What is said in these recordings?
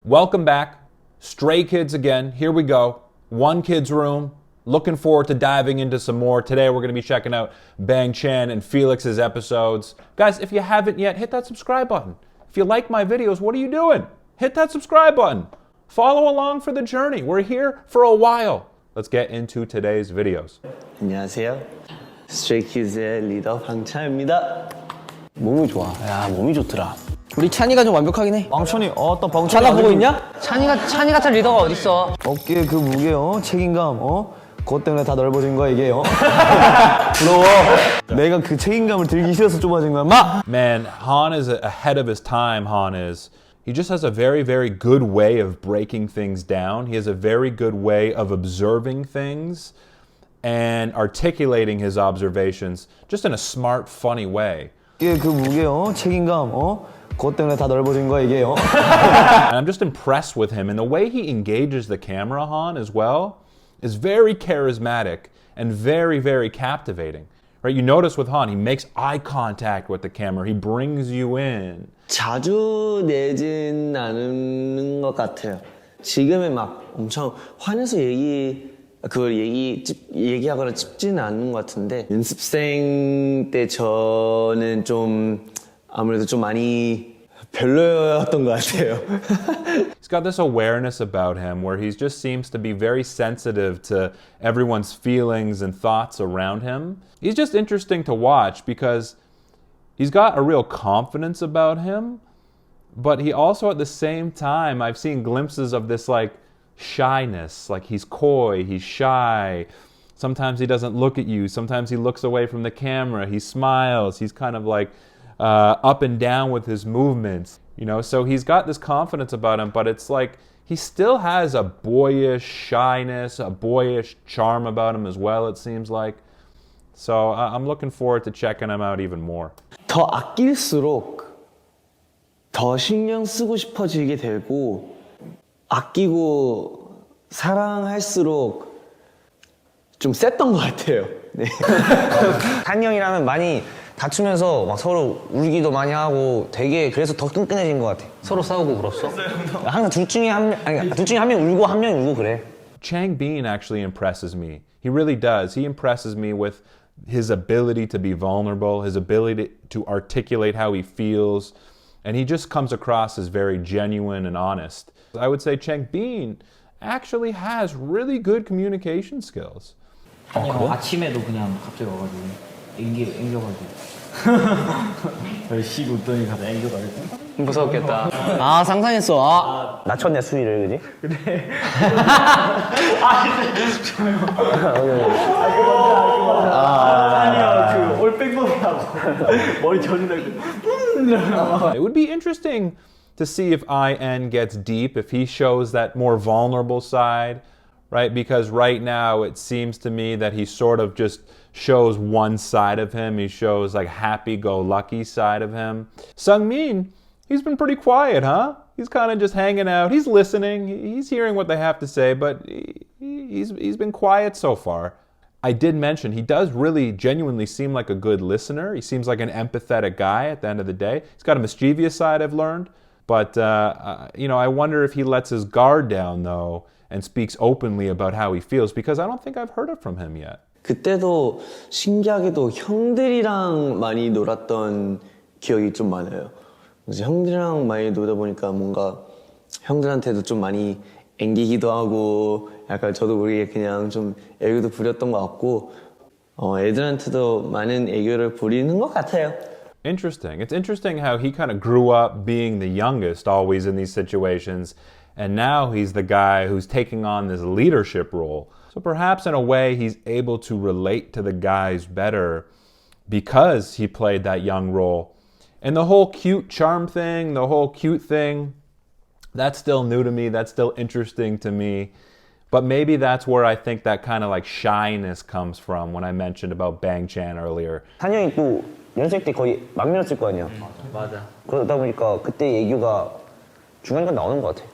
Welcome back. Stray Kids again. Here we go. One Kid's Room. Looking forward to diving into some more. Today we're going to be checking out Bang Chan and Felix's episodes. Guys, if you haven't yet, hit that subscribe button. If you like my videos, what are you doing? Hit that subscribe button. Follow along for the journey. We're here for a while. Let's get into today's videos. 안녕하세요. 스트레이 키즈의 리더 방찬입니다. 몸이 좋아. 야, 몸이 좋더라. 우리 찬이가 좀 완벽하긴 해. 왕천이 또 방천이 찬아 보고 있냐? 찬이 같은 리더가 어딨어? 어깨에 그 무게 책임감 그것 때문에 다 넓어진 거야 이게 부러워. 내가 그 책임감을 들기 싫어서 좁아진 거야 마. Man, Han is ahead of his time. Han is. He just has a very, very good way of breaking things down. He has a very good way of observing things and articulating his observations just in a smart, funny way. 어깨에 그 무게 책임감 그것 때문에 다 넓어진 거야 이게 And I'm just impressed with him, and the way he engages the camera, Han, as well, is very charismatic and very, very captivating. Right? You notice with Han, he makes eye contact with the camera. He brings you in. 자주 내진 않는 것 같아요. 지금은 막 엄청 화내서 얘기하거나 찝지는 않는 것 같은데 연습생 때 저는 좀 아무래도 좀 많이 별로였던 것 같아요. He's got this awareness about him where he just seems to be very sensitive to everyone's feelings and thoughts around him. He's just interesting to watch because he's got a real confidence about him, but he also at the same time, I've seen glimpses of this like shyness, like he's coy, he's shy. Sometimes he doesn't look at you. Sometimes he looks away from the camera. He smiles. He's kind of like up and down with his movements, you know, so he's got this confidence about him, but it's like he still has a boyish shyness, a boyish charm about him as well, it seems like. So I'm looking forward to checking him out even more. 더 아낄수록 더 신경 쓰고 싶어지게 되고 아끼고 사랑할수록 좀 셌던 것 같아요. 네. 찬이 형이랑은 많이 다투면서 막 서로 울기도 많이 하고 되게 그래서 더 끈끈해진 것 같아. 서로 싸우고 울었어? 항상 둘 중에 한 명 울고 한 명 울고 그래. Changbin actually impresses me. He really does. He impresses me with his ability to be vulnerable, his ability to articulate how he feels, and he just comes across as very genuine and honest. I would say Changbin actually has really good communication skills. 아침에도 그냥 갑자기 와가지고 앵겨가지고 쉬고 있더니 가서 앵겨가지고 무서웠겠다. 아 상상했어. 낮췄냐 수위를 그지? 그래 아니야 그 올백범이라고 머리 전이라고. It would be interesting to see if IN gets deep, if he shows that more vulnerable side, right? Because right now it seems to me that he sort of just shows one side of him. He shows like happy-go-lucky side of him. Sungmin, he's been pretty quiet, huh? He's kind of just hanging out. He's listening. He's hearing what they have to say, but he's been quiet so far. I did mention he does really genuinely seem like a good listener. He seems like an empathetic guy at the end of the day. He's got a mischievous side, I've learned. But, you know, I wonder if he lets his guard down, though, and speaks openly about how he feels, because I don't think I've heard it from him yet. 그때도 신기하게도 형들이랑 많이 놀았던 기억이 좀 많아요. 그래서 형들이랑 많이 놀다 보니까 뭔가 형들한테도 좀 많이 앵기기도 하고 약간 저도 모르게 그냥 좀 애교도 부렸던 것 같고 애들한테도 많은 애교를 부리는 것 같아요. Interesting. It's interesting how he kind of grew up being the youngest always in these situations, and now he's the guy who's taking on this leadership role. So perhaps in a way he's able to relate to the guys better because he played that young role. And the whole cute charm thing, the whole cute thing, that's still new to me, that's still interesting to me. But maybe that's where I think that kind of like shyness comes from when I mentioned about Bang Chan earlier. 찬이 형이 또 연습생 때 거의 막 밀었을 거 아니야. 맞아. 그러다 보니까 그때 애교가 중간중간 나오는 것 같아.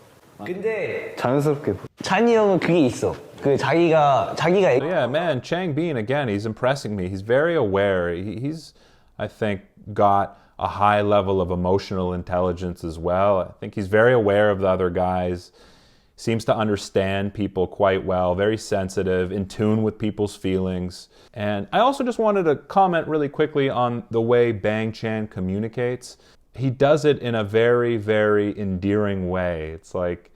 근데 자연스럽게 찬이 형은 그게 있어. 그 자기가 Yeah, man, Changbin, again, he's impressing me. He's very aware. He's, I think, got a high level of emotional intelligence as well. I think he's very aware of the other guys, seems to understand people quite well, very sensitive, in tune with people's feelings. And I also just wanted to comment really quickly on the way Bang Chan communicates. He does it in a very, very endearing way. It's like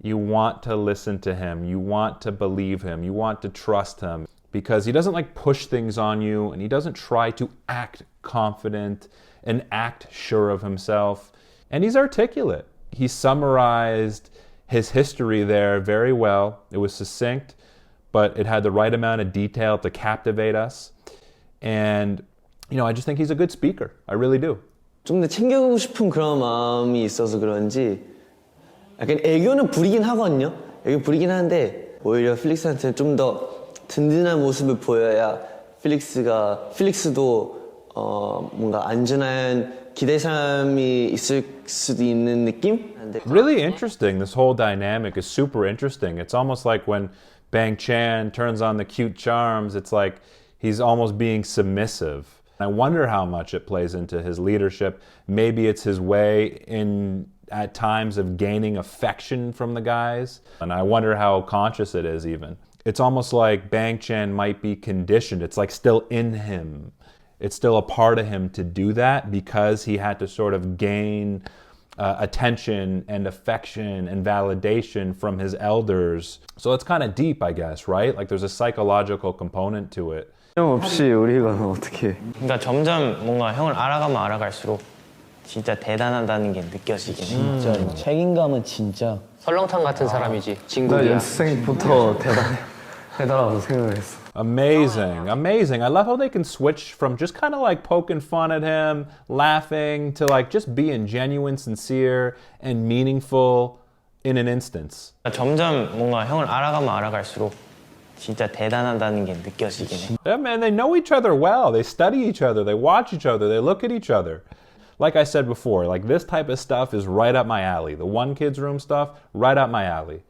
you want to listen to him, you want to believe him, you want to trust him, because he doesn't like push things on you, and he doesn't try to act confident and act sure of himself. And he's articulate. He summarized his history there very well. It was succinct, but it had the right amount of detail to captivate us. And, I just think he's a good speaker. I really do. 좀 더 챙겨주고 싶은 그런 마음이 있어서 그런지 약간 애교는 부리긴 하거든요. 애교 부리긴 하는데 오히려 필릭스한테는 좀 더 든든한 모습을 보여야 필릭스도 뭔가 안전한 기대 사람이 있을 수도 있는 느낌? Really interesting. This whole dynamic is super interesting. It's almost like when Bang Chan turns on the cute charms, it's like he's almost being submissive. I wonder how much it plays into his leadership. Maybe it's his way at times of gaining affection from the guys. And I wonder how conscious it is even. It's almost like Bang Chan might be conditioned. It's like still in him. It's still a part of him to do that because he had to sort of gain attention and affection and validation from his elders. So it's kind of deep, I guess, right? Like there's a psychological component to it. 형 없이 우리가 어떻게? 그러니까 점점 뭔가 형을 알아가면 알아갈수록 진짜 대단하다는 게 느껴지긴 해. 진짜 책임감은 진짜 설렁탕 같은 사람이지. 나 친구야. 연습생부터 대단하다고 생각했어. Amazing, amazing. I love how they can switch from just kind of like poking fun at him, laughing, to like just being genuine, sincere, and meaningful in an instance. 점점 뭔가 형을 알아가면 알아갈수록 진짜 대단하다는 게 느껴지긴 해. Yeah, man, they know each other well. They study each other. They watch each other. They look at each other. Like I said before, like this type of stuff is right up my alley. The one kid's room stuff, right up my alley.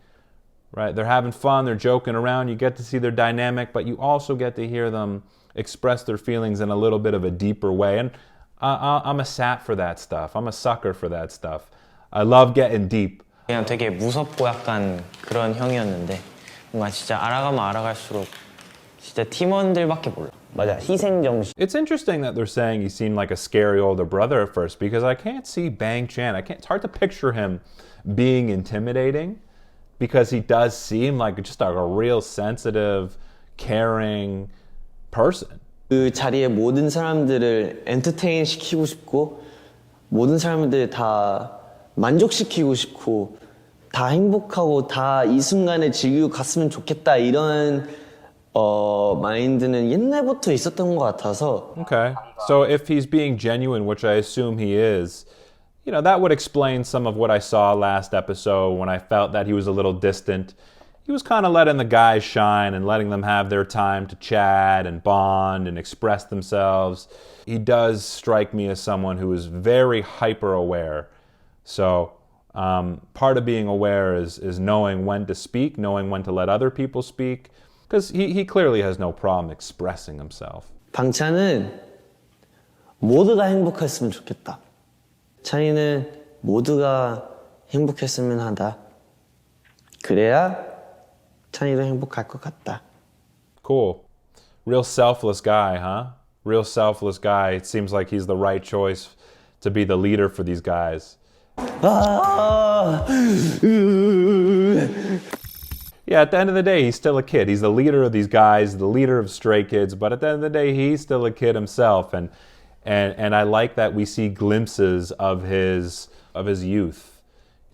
Right? They're having fun, they're joking around, you get to see their dynamic, but you also get to hear them express their feelings in a little bit of a deeper way. And I'm a sap for that stuff. I'm a sucker for that stuff. I love getting deep. 그냥 되게 무섭고 약간 그런 형이었는데 뭔가 진짜 알아가면 알아갈수록 진짜 팀원들밖에 몰라. 맞아, 희생정신. It's interesting that they're saying he seemed like a scary older brother at first, because I can't see Bang Chan. It's hard to picture him being intimidating, because he does seem like just a real sensitive, caring person. 그 자리에 모든 사람들을 엔터테인 시키고 싶고 모든 사람들 다 만족시키고 싶고 다 행복하고 다 이 순간에 즐기고 갔으면 좋겠다 이런 마인드는 옛날부터 있었던 것 같아서. Okay, so if he's being genuine, which I assume he is, that would explain some of what I saw last episode when I felt that he was a little distant. He was kind of letting the guys shine and letting them have their time to chat and bond and express themselves. He does strike me as someone who is very hyper aware. So part of being aware is knowing when to speak, knowing when to let other people speak, because he clearly has no problem expressing himself. 방찬은 모두가 행복했으면 좋겠다. 찬이는 모두가 행복했으면 하다. 그래야 찬이도 행복할 것 같다. Cool. Real selfless guy, huh? Real selfless guy. It seems like he's the right choice to be the leader for these guys. Yeah, at the end of the day, he's still a kid. He's the leader of these guys, the leader of Stray Kids, but at the end of the day, he's still a kid himself. And I like that we see glimpses of his youth.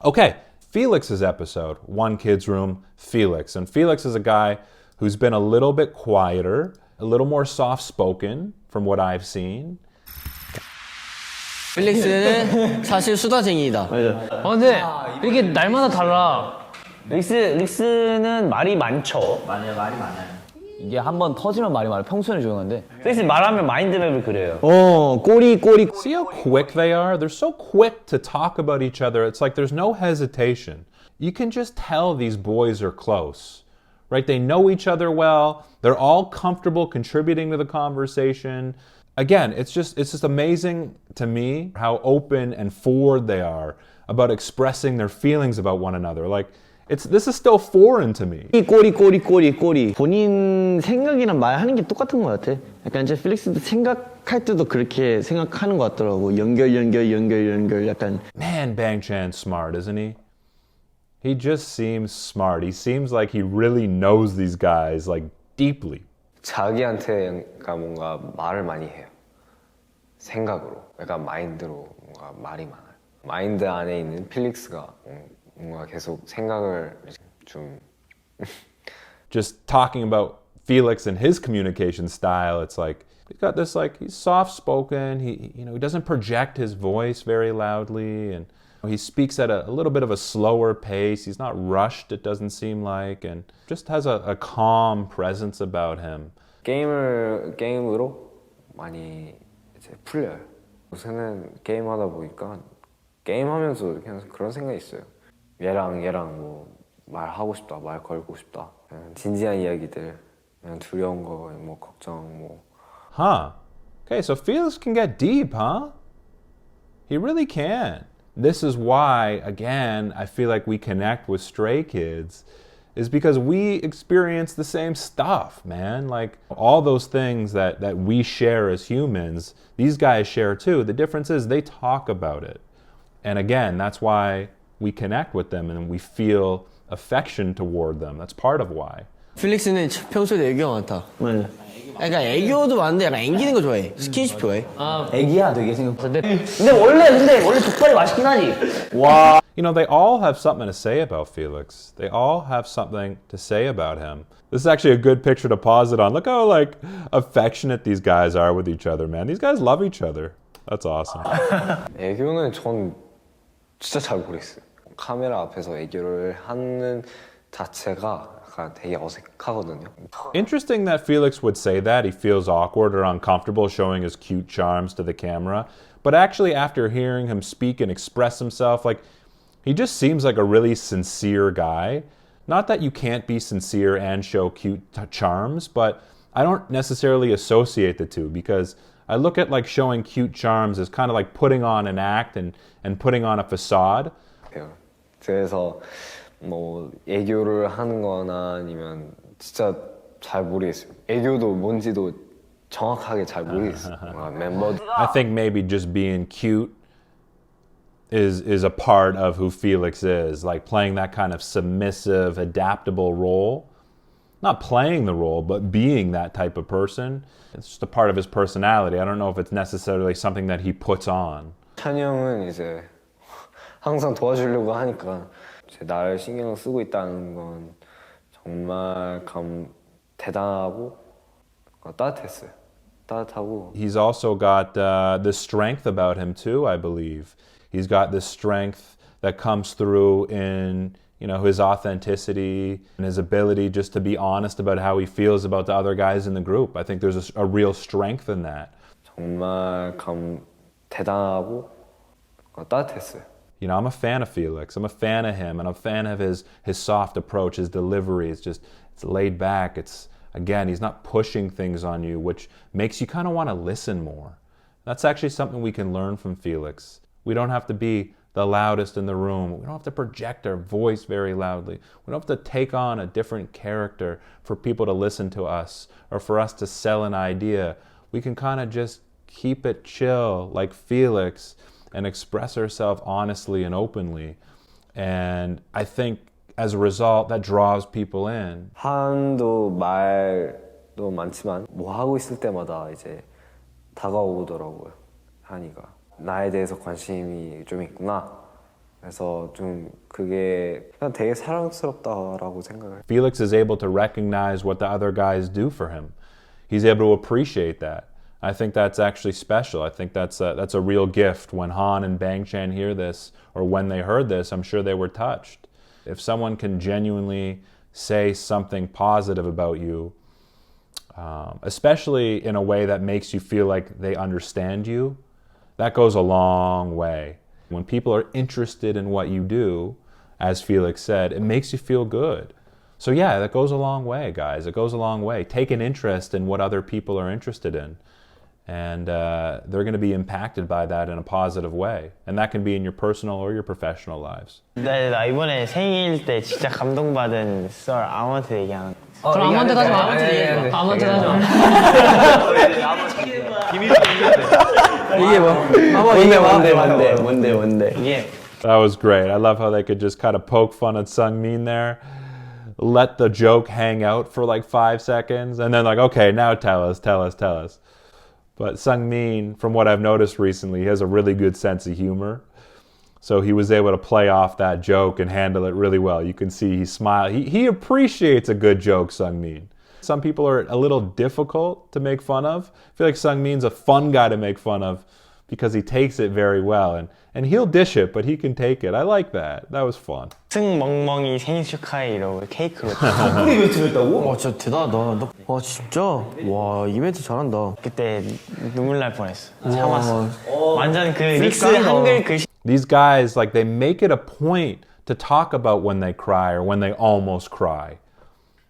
Okay, Felix's episode, One Kid's Room, Felix. And Felix is a guy who's been a little bit quieter, a little more soft-spoken from what I've seen. 필릭스는 사실 수다쟁이다. 근데 이게 날마다 달라. 릭스는 말이 많죠. 맞아요, 말이 많아요. 이게 한번 터지면 말이 많아요. 평소에는 조용한데. 릭스 말하면 마인드맵을 그래요. 꼬리. See how quick they are? They're so quick to talk about each other. It's like there's no hesitation. You can just tell these boys are close, right? They know each other well. They're all comfortable contributing to the conversation. again, it's just amazing to me how open and forward they are about expressing their feelings about one another. Like, this is still foreign to me. 꼬리. 본인 생각이랑 말하는 게 똑같은 것 같아. 약간 이제 필릭스도 생각할 때도 그렇게 생각하는 것 같더라고. 연결. 약간. Man, Bang Chan's smart, isn't he? He just seems smart. He seems like he really knows these guys, like, deeply. 자기한테가 뭔가 말을 많이 해요. 생각으로, 약간 마인드로 뭔가 말이 많아요. 마인드 안에 있는 필릭스가 뭔가 계속 생각을 좀 Just talking about Felix and his communication style, it's like he's got this, like, he's soft-spoken. He doesn't project his voice very loudly, and he speaks at a little bit of a slower pace. He's not rushed, it doesn't seem like, and just has a calm presence about him. 게임으로 많이 이제 풀려요. 요새는 게임하다 보니까 게임하면서 그냥 그런 생각이 있어요. 얘랑 뭐 말하고 싶다, 말 걸고 싶다. 그냥 진지한 이야기들, 그냥 두려운 거, 뭐 걱정, 뭐. Huh. Okay, so Felix can get deep, huh? He really can. This is why, again, I feel like we connect with Stray Kids, is because we experience the same stuff, man. Like, all those things that we share as humans, these guys share too. The difference is they talk about it. And again, that's why we connect with them and we feel affection toward them. That's part of why. 필릭스는 평소에 애교가 많다. 맞아. 그러니까 애교도 많은데 약간 앵기는 거 좋아해. 스킨십 좋아해. 애기야 되게 생각보다. 근데 원래 족발이 맛있긴 하지. 와. You know, they all have something to say about Felix. They all have something to say about him. This is actually a good picture to pause it on. Look how, like, affectionate these guys are with each other, man. These guys love each other. That's awesome. 애교는 전 진짜 잘 모르겠어요. 카메라 앞에서 애교를 하는 자체가 약간 되게 어색하거든요. Interesting that Felix would say that. He feels awkward or uncomfortable showing his cute charms to the camera. But actually, after hearing him speak and express himself, like, he just seems like a really sincere guy. Not that you can't be sincere and show cute charms, but I don't necessarily associate the two because I look at, like, showing cute charms as kind of like putting on an act and putting on a facade. 그래서 뭐 애교를 하는 거나 아니면 진짜 잘 모르겠어요. 애교도 뭔지도 정확하게 잘 모르겠어요. 멤버들. I think maybe just being cute is a part of who Felix is, like playing that kind of submissive, adaptable role. Not playing the role, but being that type of person. It's just a part of his personality. I don't know if it's necessarily something that he puts on. 찬이 형은 이제 항상 도와주려고 하니까 나를 신경 쓰고 있다는 건 정말 대단하고 따뜻했어요. 따뜻하고. He's also got this strength about him too, I believe. He's got this strength that comes through in, you know, his authenticity and his ability just to be honest about how he feels about the other guys in the group. I think there's a real strength in that. 정말 대단하고 따뜻했어요. You know, I'm a fan of Felix. I'm a fan of him, and I'm a fan of his soft approach, his delivery. It's laid back. Again, he's not pushing things on you, which makes you kind of want to listen more. That's actually something we can learn from Felix. We don't have to be the loudest in the room. We don't have to project our voice very loudly. We don't have to take on a different character for people to listen to us or for us to sell an idea. We can kind of just keep it chill like Felix and express ourselves honestly and openly. And I think as a result, that draws people in. 한도 말도 많지만 뭐 하고 있을 때마다 이제 다가오더라고요. 한이가 나에 대해서 관심이 좀 있구나. 그래서 좀 그게 그냥 되게 사랑스럽다라고 생각을. Felix is able to recognize what the other guys do for him. He's able to appreciate that. I think that's actually special. I think that's a real gift. When Han and Bang Chan hear this, or when they heard this, I'm sure they were touched. If someone can genuinely say something positive about you, especially in a way that makes you feel like they understand you, that goes a long way. When people are interested in what you do, as Felix said, it makes you feel good. So yeah, that goes a long way, guys. It goes a long way. Take an interest in what other people are interested in. And they're going to be impacted by that in a positive way. And that can be in your personal or your professional lives. 나 이번에 생일 때 진짜 감동받은 썰 아무한테 얘기하는. 그럼 아무한테도 하지 마. 아무한테도 하지 마. 이게 뭔데? 이게 That was great. I love how they could just kind of poke fun at Sungmin there, let the joke hang out for like 5 seconds, and then like, okay, now tell us. But Sungmin, from what I've noticed recently, he has a really good sense of humor. So he was able to play off that joke and handle it really well. You can see he smiled. He appreciates a good joke, Sungmin. Some people are a little difficult to make fun of. I feel like Sungmin's a fun guy to make fun of because he takes it very well. And he'll dish it, but he can take it. I like that. That was fun. 승멍멍이 생일 축하해 이러고 케이크로. 이벤트를 했다고? 와 진짜 대단하다. 와 진짜 와 이벤트 잘한다. 그때 눈물 날 뻔했어. 참았어. 완전 그 릭스 한글 글씨. These guys, like, they make it a point to talk about when they cry or when they almost cry.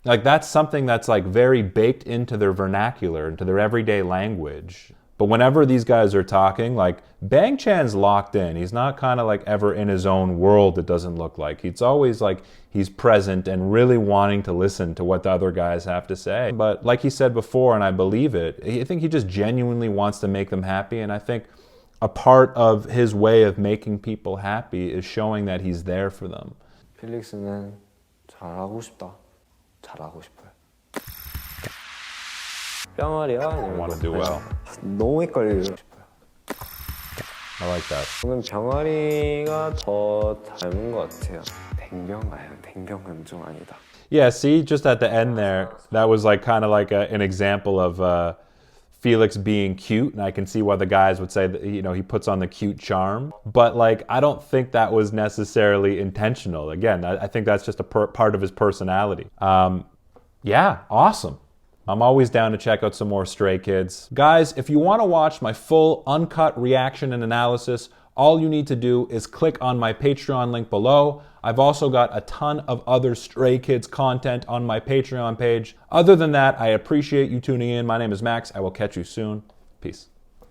Like, that's something that's like very baked into their vernacular, into their everyday language. But whenever these guys are talking, like, Bang Chan's locked in. He's not kind of like ever in his own world, it doesn't look like. It's always like he's present and really wanting to listen to what the other guys have to say. But like he said before, and I believe it, I think he just genuinely wants to make them happy. And I think a part of his way of making people happy is showing that he's there for them. 필릭스는 잘하고 싶다. 잘하고 싶어요. 병아리야? I want to do well. 너무 헷갈리고 싶어요. I like that. 저는 병아리가 더 닮은 것 같아요. 댕병은 좀 아니다. Yeah, see, just at the end there, that was like kind of like an example of Felix being cute, and I can see why the guys would say that, you know, he puts on the cute charm. But like, I don't think that was necessarily intentional. Again, I think that's just a part of his personality. Yeah, awesome. I'm always down to check out some more Stray Kids. Guys, if you want to watch my full uncut reaction and analysis, all you need to do is click on my Patreon link below. I've also got a ton of other Stray Kids content on my Patreon page. Other than that, I appreciate you tuning in. My name is Max. I will catch you soon. Peace.